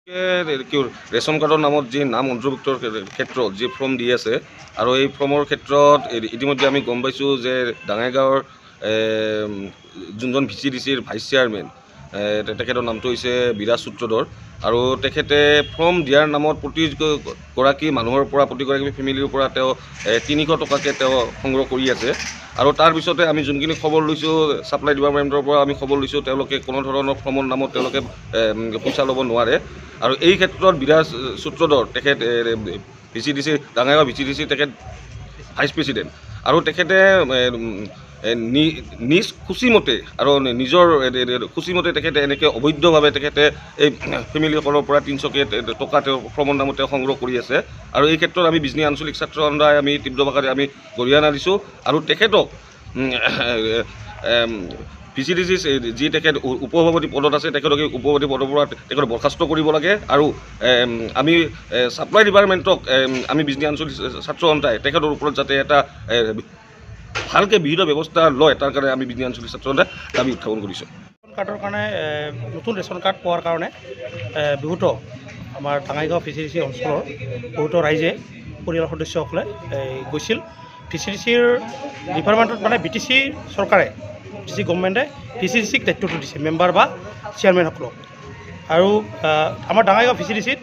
Ration কাৰ্ডৰ নামত যি নাম অন্তৰ্ভুক্তৰ ক্ষেত্ৰত যি ফৰ্ম দি আছে আৰু এই ফৰ্মৰ ক্ষেত্ৰত ইতিমধ্যে আমি গম পাইছোঁ যে ডাঙাইগাঁৱৰ যোনজন VCDCৰ ভাইচ চেয়াৰমেন তেখেতৰ নামটো হৈছে বিৰাজ সূত্ৰধৰ আৰু তেখেতে ফৰ্ম দিয়াৰ নামত প্ৰতিগৰাকী মানুহৰ পৰা প্ৰতিগৰাকী ফেমিলিৰ পৰা তেওঁ 300 টকাকৈ তেওঁ সংগ্ৰহ কৰি আছে আৰু তাৰ পিছতে আমি যোনখিনি খবৰ লৈছোঁ ছাপ্লাই ডিপাৰ্টমেণ্টৰ পৰা আমি খবৰ লৈছোঁ তেওঁলোকে কোনো ধৰণৰ ফৰ্মৰ নামত তেওঁলোকে পইচা ল'ব নোৱাৰে আৰু এই ক্ষেত্ৰত বিৰাজ সূত্ৰধৰ তেখেত VCDC ডাঙাইগাঁও VCDC তেখেত ভাইচ প্ৰেছিডেণ্ট আৰু তেখেতে নিজ খুচিমতে আৰু নিজৰ খুচিমতে তেখেতে এনেকৈ অবৈধভাৱে তেখেতে এই ফেমিলিসকলৰ পৰা 300কে টকা তেওঁ ফৰ্মৰ নামত তেওঁ সংগ্ৰহ কৰি আছে আৰু এই ক্ষেত্ৰত আমি বিজনী আঞ্চলিক ছাত্ৰ সন্থাই আমি তীব্ৰ ভাষাৰে আমি গৰিহণা দিছোঁ আৰু তেখেতক VCDC যি তেখেত উপসভাপতি পদত আছে তেখেতক এই উপসভাপতি পদৰ পৰা তেখেতক বৰ্খাস্ত কৰিব লাগে আৰু আমি ছাপ্লাই ডিপাৰ্টমেণ্টক আমি বিজনী আঞ্চলিক ছাত্ৰ সন্থাই তেখেতৰ ওপৰত যাতে এটা ভালকৈ বিহিত ব্যৱস্থা লয় তাৰ কাৰণে আমি বিজনী আঞ্চলিক ছাত্ৰ সন্থাই দাবী উত্থাপন কৰিছোঁ। ৰেচন কাৰ্ডৰ কাৰণে নতুন ৰেচন কাৰ্ড পোৱাৰ কাৰণে বহুতো আমাৰ ডাঙাইগাঁও VCDC অঞ্চলৰ বহুতো ৰাইজে পৰিয়ালৰ সদস্যসকলে গৈছিল। VCDCৰ ডিপাৰ্টমেণ্টত মানে BTC চৰকাৰে BTC গভৰ্ণমেণ্টে VCDCক দায়িত্বটো দিছে মেম্বাৰ বা চেয়াৰমেনসকলক আৰু আমাৰ ডাঙাইগাঁও VCDCত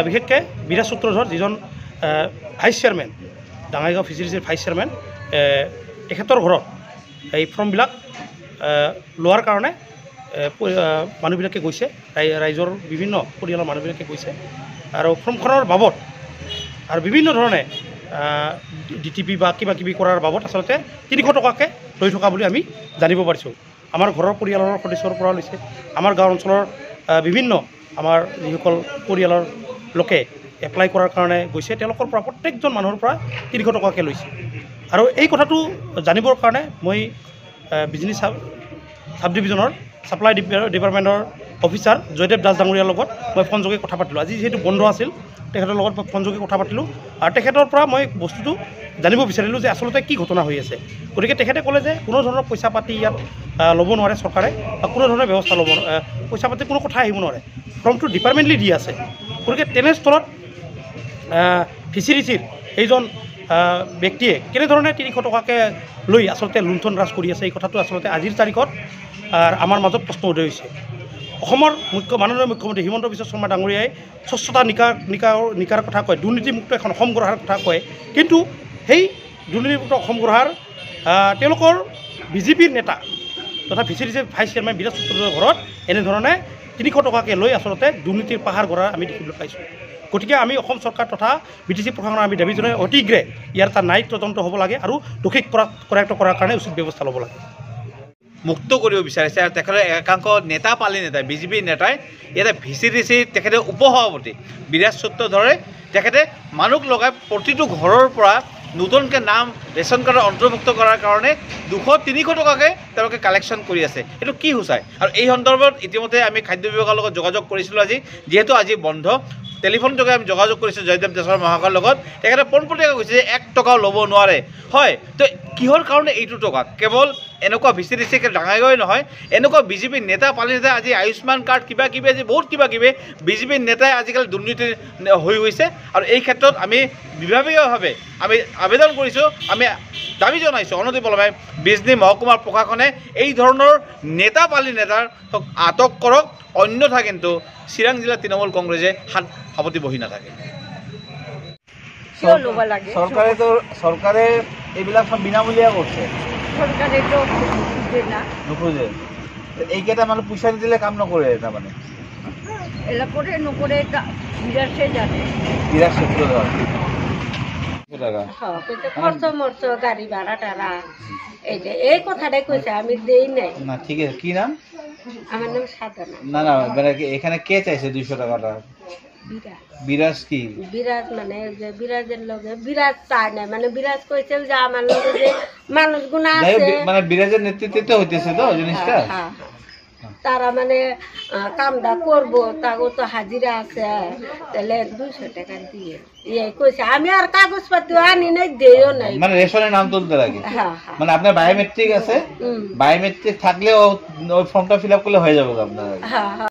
বিশেষকৈ বিৰাজ সূত্ৰধৰ যিজন vice chairman Dangaigaon VCDCৰ vice chairman তেখেতৰ ঘৰত এই ফৰ্মবিলাক লোৱাৰ কাৰণে মানুহবিলাকে গৈছে ৰাইজৰ বিভিন্ন পৰিয়ালৰ মানুহবিলাকে গৈছে আৰু ফৰ্মখনৰ বাবদ আৰু বিভিন্ন ধৰণে DTP বা কিবা কিবি কৰাৰ বাবদ আচলতে 300 টকাকৈ লৈ থকা বুলি আমি জানিব পাৰিছোঁ। আমাৰ ঘৰৰ পৰিয়ালৰ সদস্যৰ পৰা লৈছে আমাৰ গাঁও অঞ্চলৰ বিভিন্ন আমাৰ যিসকল পৰিয়ালৰ লোকে এপ্লাই কৰাৰ কাৰণে গৈছে তেওঁলোকৰ পৰা প্ৰত্যেকজন মানুহৰ পৰা 300 টকাকৈ লৈছে আৰু এই কথাটো জানিবৰ কাৰণে মই বিজনী চাব ডিভিজনৰ ছাপ্লাই ডিপাৰ্টমেণ্টৰ অফিচাৰ জয়দেৱ দাস ডাঙৰীয়াৰ লগত মই ফোনযোগে কথা পাতিলোঁ। আজি যিহেতু বন্ধ আছিল তেখেতৰ লগত মই ফোনযোগে কথা পাতিলোঁ আৰু তেখেতৰ পৰা মই বস্তুটো জানিব বিচাৰিলোঁ যে আচলতে কি ঘটনা হৈ আছে। গতিকে তেখেতে ক'লে যে কোনো ধৰণৰ পইচা পাতি ইয়াত ল'ব নোৱাৰে চৰকাৰে বা কোনো ধৰণৰ ব্যৱস্থা ল'ব পইচা পাতি কোনো কথা আহিব নোৱাৰে ফৰ্মটো ডিপাৰ্টমেণ্টলি দি আছে। গতিকে তেনেস্থলত VCDCৰ এইজন ব্যক্তিয়ে কেনেধৰণে 300 টকাকৈ লৈ আচলতে লুণ্ঠন ৰাজ কৰি আছে এই কথাটো আচলতে আজিৰ তাৰিখত আমাৰ মাজত প্ৰশ্ন উদয় হৈছে। অসমৰ মাননীয় মুখ্যমন্ত্ৰী হিমন্ত বিশ্ব শৰ্মা ডাঙৰীয়াই স্বচ্ছতা নিকাৰ কথা কয়, দুৰ্নীতিমুক্ত এখন অসম গঢ়াৰ কথা কয়, কিন্তু সেই দুৰ্নীতিমুক্ত অসম গঢ়াৰ তেওঁলোকৰ BJPৰ নেতা তথা VCDCৰ ভাইচ চেয়াৰমেন বিৰাজ সূত্ৰধৰৰ ঘৰত এনেধৰণে 300 টকাকৈ লৈ আচলতে দুৰ্নীতিৰ পাহাৰ গঢ়া আমি দেখিবলৈ পাইছোঁ। গতিকে আমি অসম চৰকাৰ তথা BTC প্ৰশাসনৰ আমি দাবী জনাই অতিগ্ৰে ইয়াৰ এটা ন্যায়িক তদন্ত হ'ব লাগে আৰু দোষীক কৰায়ত্ব কৰাৰ কাৰণে উচিত ব্যৱস্থা ল'ব লাগে। মুক্ত কৰিব বিচাৰিছে আৰু তেখেতৰ একাংশ নেতা পালি নেতাই BJP নেতাই ইয়াতে VCDC তেখেতে উপসভাপতি বিৰাজ সূত্ৰধৰে তেখেতে মানুহ লগাই প্ৰতিটো ঘৰৰ পৰা নতুনকৈ নাম ৰেচন কাৰ্ডৰ অন্তৰ্ভুক্ত কৰাৰ কাৰণে 200-300 টকাকৈ তেওঁলোকে কালেকশ্যন কৰি আছে। এইটো কি সূচায় আৰু এই সন্দৰ্ভত ইতিমধ্যে আমি খাদ্য বিভাগৰ লগত যোগাযোগ কৰিছিলোঁ। যিহেতু আজি বন্ধ টেলিফোন যোগে আমি যোগাযোগ কৰিছোঁ জয়দেৱ দাসৰ মহাশয়ৰ লগত তেখেতে পোনপটীয়াকৈ কৈছে যে 1 টকাও ল'ব নোৱাৰে। হয়, তো কিহৰ কাৰণে এইটো টকা কেৱল এনেকুৱা VCDC ডাঙাইগাঁৱই নহয় এনেকুৱা BJP নেতা পালি নেতাই আজি আয়ুষ্মান কাৰ্ড কিবা কিবি আজি বহুত কিবা কিবি BJP নেতাই আজিকালি দুৰ্নীতি হৈ গৈছে আৰু এই ক্ষেত্ৰত আমি বিভাগীয়ভাৱে আমি আবেদন কৰিছোঁ, আমি দাবী জনাইছোঁ অনতিপলমে বিজনী মহকুমাৰ প্ৰশাসনে এই ধৰণৰ নেতা পালি নেতাৰ আটক কৰক, অন্যথা কিন্তু চিৰাং জিলা তৃণমূল কংগ্ৰেছে হাত সাৱটি বহি নাথাকে। চৰকাৰে এইবিলাক সব বিনামূলীয়া কৰিছে, নোখোজে এইকেইটা মানুহ পইচা নিদিলে কাম নকৰে তাৰমানে বিৰাজ সূত্ৰধৰ খরচ মরচ গাড়ি ভাড়া টাড়া এই কথাটাই কইছে আমি দেই নাই না। ঠিক আছে, কি নাম? আমার নাম সাধনা। না না মানে এখানে কে চাইছে 200 টাকাটা? বিরাজ কি বিরাজ মানে যে বিরাজের লগে বিরাজ চায় না মানে বিরাজ কইছে যে আমার লগে যে মানুষ গুণ আছে মানে বিরাজের নেতৃত্বে তো হইতেছে তো জিনিসটা তারা মানে কামটা করবো তাগো তো হাজিরা আছে তাহলে 200 টাকা দিয়ে কইছে আমি আর কাগজপত্র আনি নাই দেও নাই মানে রেশনের নাম তুলতে লাগে। মানে আপনার বায়োমেট্রিক আছে, বায়োমেট্রিক থাকলে ওই ফর্মটা ফিল আপ করলে হয়ে যাবে আপনার।